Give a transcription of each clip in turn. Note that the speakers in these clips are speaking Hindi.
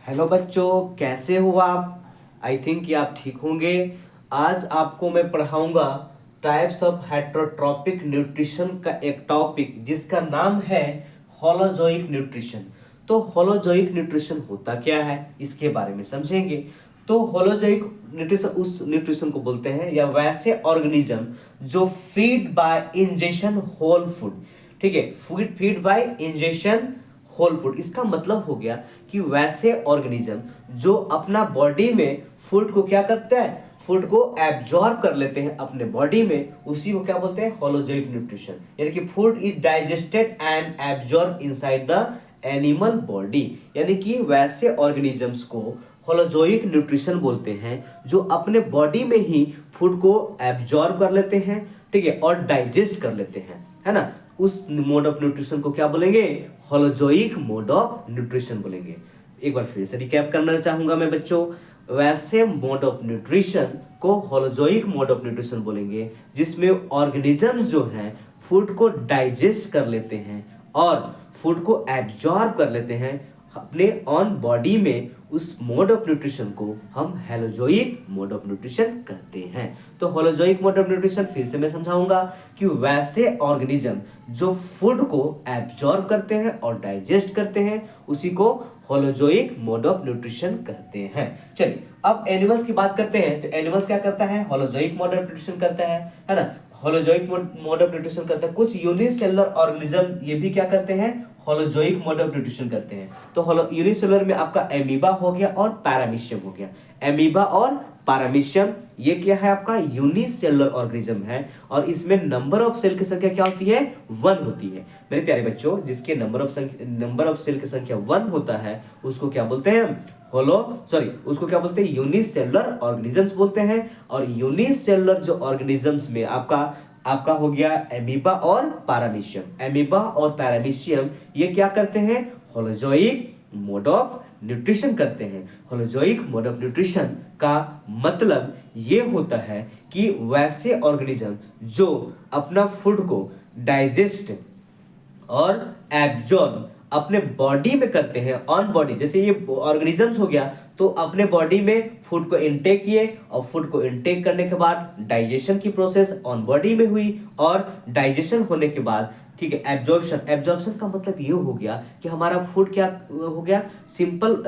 हेलो बच्चों, कैसे हो आप? आई थिंक कि आप ठीक होंगे। आज आपको मैं पढ़ाऊंगा टाइप्स ऑफ हेटरोट्रॉपिक न्यूट्रिशन का एक टॉपिक जिसका नाम है होलोजोइक न्यूट्रिशन। तो होलोजोइक न्यूट्रिशन होता क्या है इसके बारे में समझेंगे। तो होलोजोइक न्यूट्रिशन उस न्यूट्रिशन को बोलते हैं या वैसे ऑर्गेनिज्म जो feed by ingestion whole food. ठीक है, food feed by ingestion whole food, इसका मतलब हो गया कि वैसे ऑर्गेनिज्म जो अपना बॉडी में फूड को क्या करते हैं, फूड को एब्जॉर्ब कर लेते हैं अपने बॉडी में, उसी को क्या बोलते हैं, होलोजोइक न्यूट्रिशन। यानी कि food is digested and absorb inside the animal body. यानी कि वैसे ऑर्गेनिजम्स को होलोजोइक न्यूट्रिशन बोलते हैं जो अपने बॉडी में ही फूड को एब्जॉर्ब कर लेते हैं, ठीक है, और डाइजेस्ट कर लेते हैं, है ना। उस मोड ऑफ न्यूट्रिशन को क्या बोलेंगे, होलोजोइक मोड ऑफ न्यूट्रिशन बोलेंगे। एक बार फिर से रिकैप करना चाहूंगा मैं बच्चों, वैसे मोड ऑफ न्यूट्रिशन को होलोजोइक मोड ऑफ न्यूट्रिशन बोलेंगे जिसमें ऑर्गेनिज्म जो हैं फूड को डाइजेस्ट कर लेते हैं और फूड को एब्जॉर्ब कर लेते हैं अपने ऑन बॉडी में। उस मोड ऑफ न्यूट्रिशन को हम होलोजोइक मोड ऑफ न्यूट्रिशन कहते हैं। तो होलोजोइक मोड ऑफ न्यूट्रिशन फिर से मैं समझाऊंगा कि वैसे ऑर्गेनिज्म जो फूड को एब्जॉर्ब करते हैं और डाइजेस्ट करते हैं उसी को होलोजोइक मोड ऑफ न्यूट्रिशन कहते हैं। चलिए अब एनिमल्स की बात करते हैं। तो एनिमल्स क्या करता है, होलोजोइक मोड ऑफ न्यूट्रिशन करता है ना। होलोजोइक मोड ऑफ न्यूट्रिशन करता है। कुछ यूनिसेलुलर ऑर्गेनिज्म ये भी क्या करते हैं, होलोजोइक मोड ऑफ न्यूट्रिशन करते हैं। तो यूनिसेलुलर में आपका एमीबा हो गया और पैरामीशियम हो गया। एमीबा और पैरामीशियम ये क्या है, आपका यूनिसेलुलर ऑर्गेनिज्म है और इसमें नंबर ऑफ सेल की संख्या क्या होती है, 1 होती है। मेरे प्यारे बच्चों, जिसके नंबर ऑफ सेल की संख्या 1 होता है उसको क्या बोलते हैं, उसको क्या बोलते हैं, यूनिसेलुलर ऑर्गेनिजम्स बोलते हैं। और यूनिसेलुलर जो ऑर्गेनिजम्स में आपका हो गया एमीबा और पैरामीशियम। एमीबा और पैरामीशियम ये क्या करते हैं, होलोजोइक मोड ऑफ न्यूट्रिशन करते हैं। होलोजोइक मोड ऑफ न्यूट्रिशन का मतलब ये होता है कि वैसे ऑर्गेनिज्म जो अपना फूड को डाइजेस्ट और एब्जॉर्ब अपने बॉडी में करते हैं ऑन बॉडी। जैसे ये ऑर्गेनिजम्स हो गया तो अपने बॉडी में फूड को इनटेक किए और फूड को इनटेक करने के बाद डाइजेशन की प्रोसेस ऑन बॉडी में हुई और डाइजेशन होने के बाद, ठीक है, एब्जॉर्प्शन। एब्जॉर्प्शन का मतलब ये हो गया कि हमारा फूड क्या हो गया, simple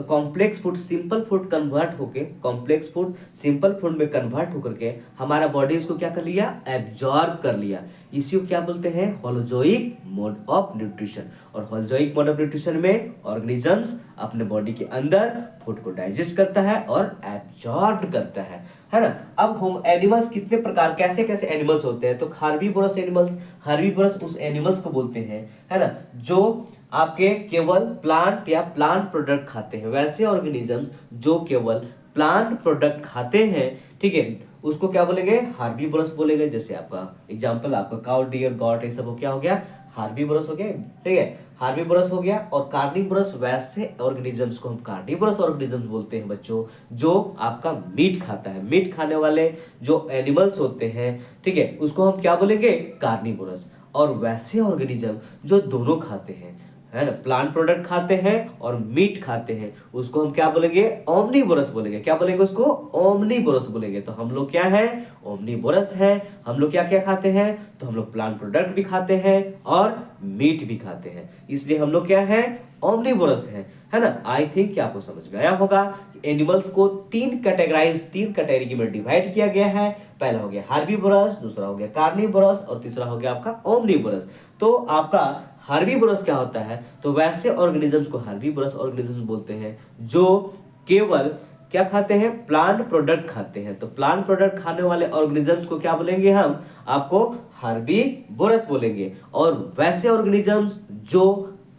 complex food simple food convert होके कॉम्प्लेक्स फूड सिंपल फूड में कन्वर्ट होकर के हमारा बॉडी इसको क्या कर लिया, एब्जॉर्ब कर लिया। इसी को क्या बोलते हैं, होलोजोइक मोड ऑफ न्यूट्रिशन। और होलोजोइक मोड ऑफ न्यूट्रिशन में ऑर्गेनिजम्स अपने बॉडी के अंदर फूड को डाइजेस्ट करता है और एब्जॉर्ब करता है ना। अब हम एनिमल्स कितने प्रकार, कैसे कैसे एनिमल्स होते हैं, तो हार्बीवोरस एनिमल्स, हार्बीवोरस उस एनिमल्स को बोलते हैं, है ना, जो आपके केवल प्लांट या प्लांट प्रोडक्ट खाते हैं। वैसे ऑर्गेनिजम्स जो केवल प्लांट प्रोडक्ट खाते हैं, ठीक है, उसको क्या बोलेंगे, हार्बीवोरस बोलेंगे। जैसे आपका एग्जांपल आपका काउ, डियर, गॉट, ये सब हो क्या हो गया, हार्बीवोरस हो गया, ठीक है, हार्बीवोरस हो गया। और कार्निवोरस, वैसे ऑर्गेनिजम्स को हम कार्निवोरस ऑर्गेनिजम्स बोलते हैं बच्चों, जो आपका मीट खाता है। मीट खाने वाले जो एनिमल्स होते हैं, ठीक है, उसको हम क्या बोलेंगे, कार्निवोरस। और वैसे ऑर्गेनिज्म जो दोनों खाते हैं, है ना, प्लांट प्रोडक्ट खाते हैं और मीट खाते हैं, उसको हम क्या बोलेंगे, ओमनीवोरस बोलेंगे। क्या बोलेंगे उसको, ओमनीवोरस बोलेंगे। तो हम लोग क्या है, ओमनीवोरस है। हम लोग क्या क्या खाते हैं, तो हम लोग प्लांट प्रोडक्ट भी खाते हैं और मीट भी खाते हैं, इसलिए हम लोग क्या है, ओमनीवोरस है ना। आई थिंक कि आपको समझ में आया होगा कि एनिमल्स को तीन कैटेगरी में डिवाइड किया गया है। पहला हो गया हार्बीवोरस, दूसरा हो गया कार्निवोरस और तीसरा हो गया आपका ओमनीवोरस। तो आपका हार्बीवोरस क्या होता है, तो वैसे ऑर्गेनिजम्स को हार्बीवोरस ऑर्गेनिजम्स बोलते हैं जो केवल क्या खाते हैं, प्लांट प्रोडक्ट खाते हैं। तो प्लांट प्रोडक्ट खाने वाले ऑर्गेनिजम्स को क्या बोलेंगे, हम आपको हार्बीवोरस बोलेंगे। और वैसे ऑर्गेनिजम्स जो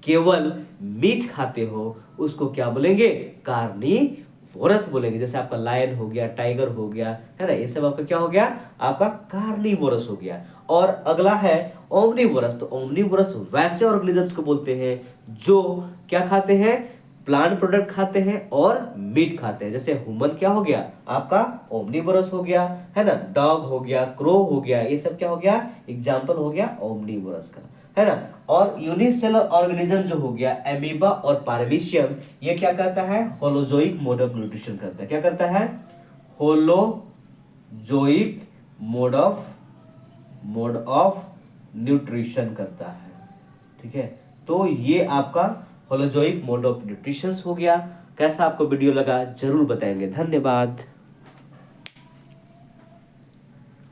केवल मीट खाते हो उसको क्या बोलेंगे, कार्निवोरस बोलेंगे। जैसे आपका लायन हो गया, टाइगर हो गया, है ना, ये सब आपका क्या हो गया, आपका कार्निवोरस हो गया। और अगला है ओमनीवोरस। तो ओमनीवोरस वैसे ऑर्गेनिजम्स को बोलते हैं जो क्या खाते हैं, प्लांट प्रोडक्ट खाते हैं और मीट खाते हैं। जैसे ह्यूमन क्या हो गया, आपका ओमनीवोरस हो गया, है ना, डॉग हो गया, क्रो हो गया, ये सब क्या हो गया, एग्जाम्पल हो गया ओमनीवोरस का। है ना। और यूनिसेलर ऑर्गेनिज्म जो हो गया एमीबा और पारमीशियम, ये क्या करता है, होलोजोइक मोड ऑफ न्यूट्रिशन करता है। क्या करता है, होलोजोइक मोड ऑफ न्यूट्रिशन करता है। ठीक है, तो ये आपका होलोजोइक मोड ऑफ न्यूट्रिशन हो गया। कैसा आपको वीडियो लगा जरूर बताएंगे। धन्यवाद।